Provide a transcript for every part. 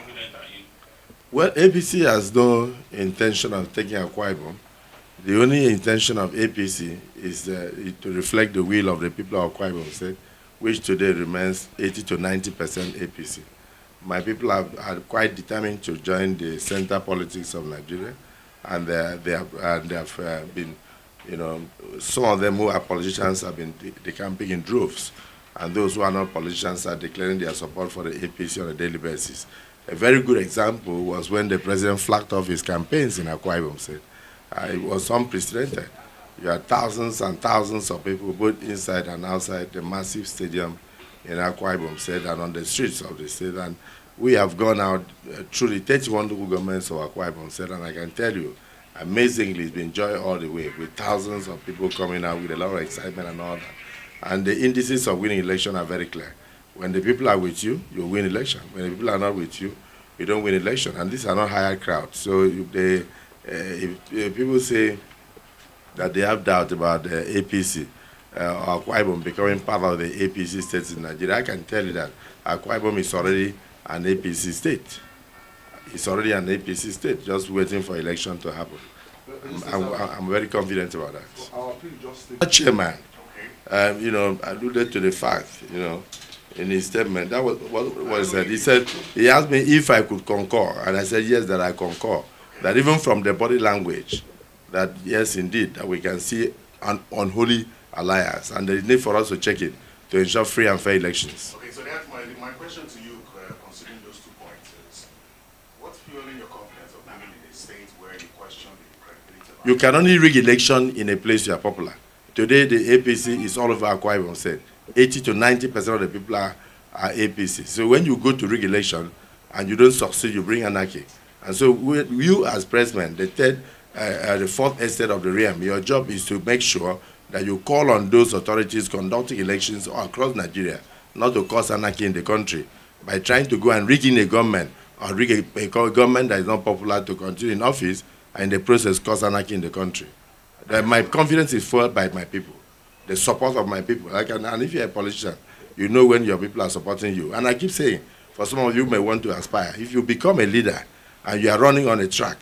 confident are you? Well, APC has no intention of taking Akwa Ibom. The only intention of APC is to reflect the will of the people of Akwa Ibom State, which today remains 80 to 90% APC. My people are quite determined to join the center politics of Nigeria, and they have been, you know, some of them who are politicians have been decamping in droves, and those who are not politicians are declaring their support for the APC on a daily basis. A very good example was when the president flagged off his campaigns in Akwa Ibom State. It was unprecedented. You had thousands and thousands of people, both inside and outside the massive stadium in Akwa Ibom State and on the streets of the state. And we have gone out through the 31 local governments of Akwa Ibom State, and I can tell you, amazingly, it's been joy all the way, with thousands of people coming out with a lot of excitement and all that. And the indices of winning election are very clear. When the people are with you, you win election. When the people are not with you, you don't win election. And these are not hired crowds. So if people say that they have doubt about the APC or Akwa Ibom becoming part of the APC states in Nigeria, I can tell you that Akwa Ibom is already an APC state. It's already an APC state, just waiting for election to happen. I'm very confident about that. The chairman, you know, alluded to the fact, you know, in his statement, that was what was said. He said, he asked me if I could concur, and I said yes, that I concur. That even from the body language, that yes, indeed, that we can see an unholy alliance, and there is need for us to check it to ensure free and fair elections. Okay, so that's my question to you, considering those 2 points, is what's fueling your confidence of living in a state where you question the credibility of... You can only rig election in a place you are popular. Today, the APC is all over Akwa Ibom State. 80 to 90% of the people are APC. So when you go to rig election and you don't succeed, you bring anarchy. And so you as president, the fourth estate of the realm, your job is to make sure that you call on those authorities conducting elections across Nigeria not to cause anarchy in the country by trying to go and rig in a government or rig a government that is not popular to continue in office and in the process cause anarchy in the country. My confidence is fueled by my people, the support of my people. And if you're a politician, you know when your people are supporting you. And I keep saying, for some of you may want to aspire, if you become a leader and you are running on a track,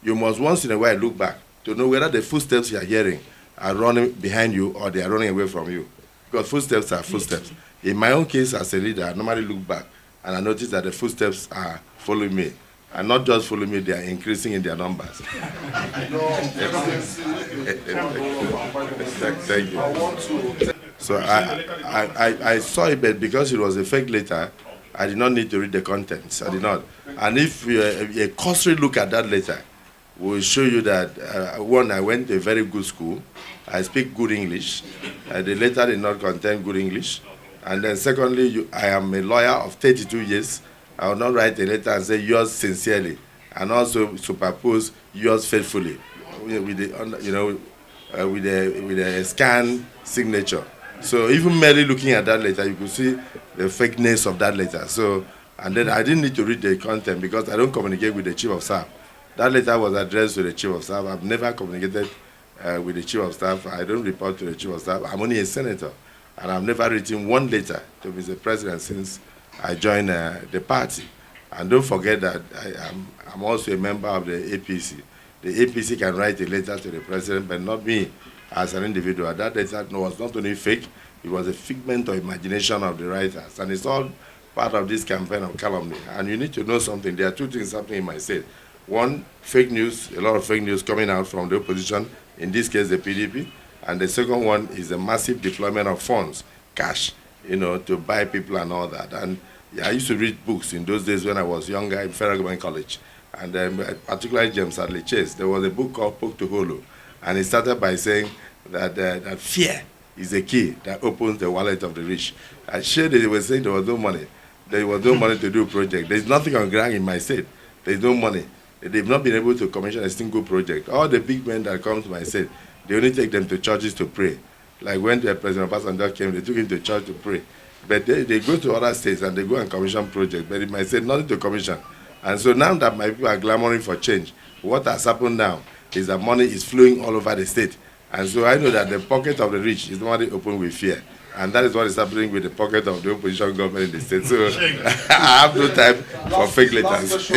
you must once in a while look back to know whether the footsteps you are hearing are running behind you or they are running away from you. Because footsteps are footsteps. In my own case as a leader, I normally look back and I notice that the footsteps are following me. And not just following me, they are increasing in their numbers. Thank you. So I saw it, but because it was a fake letter, I did not need to read the contents. I did not. And if a cursory look at that letter will show you that, one, I went to a very good school. I speak good English. The letter did not contain good English. And then secondly, I am a lawyer of 32 years. I will not write a letter and say yours sincerely, and also superpose yours faithfully, with the, you know, with a scan signature. So even merely looking at that letter, you could see the fakeness of that letter. So, and then I didn't need to read the content because I don't communicate with the chief of staff. That letter was addressed to the chief of staff. I've never communicated with the chief of staff. I don't report to the chief of staff. I'm only a senator, and I've never written one letter to Mr. President since I joined the party. And don't forget that I'm also a member of the APC. The APC can write a letter to the president, but not me as an individual. That letter was not only fake, it was a figment of imagination of the writers. And it's all part of this campaign of calumny. And you need to know something. There are two things happening in my state. One, fake news, a lot of fake news coming out from the opposition, in this case the PDP. And the second one is the massive deployment of funds, cash, you know, to buy people and all that. And I used to read books in those days when I was younger in Federal Government College. And particularly James Hadley Chase, there was a book called Poke to Holo. And it started by saying that, that fear is the key that opens the wallet of the rich. I shared that they were saying there was no money. There was no money to do a project. There's nothing on ground in my state. There's no money. They've not been able to commission a single project. All the big men that come to my state, they only take them to churches to pray. Like when the President Obasanjo came, they took him to church to pray. But they go to other states and they go and commission projects. But in my state, nothing to commission. And so now that my people are clamoring for change, what has happened now is that money is flowing all over the state. And so I know that the pocket of the rich is normally open with fear. And that is what is happening with the pocket of the opposition government in the state. So I have no time for fake letters.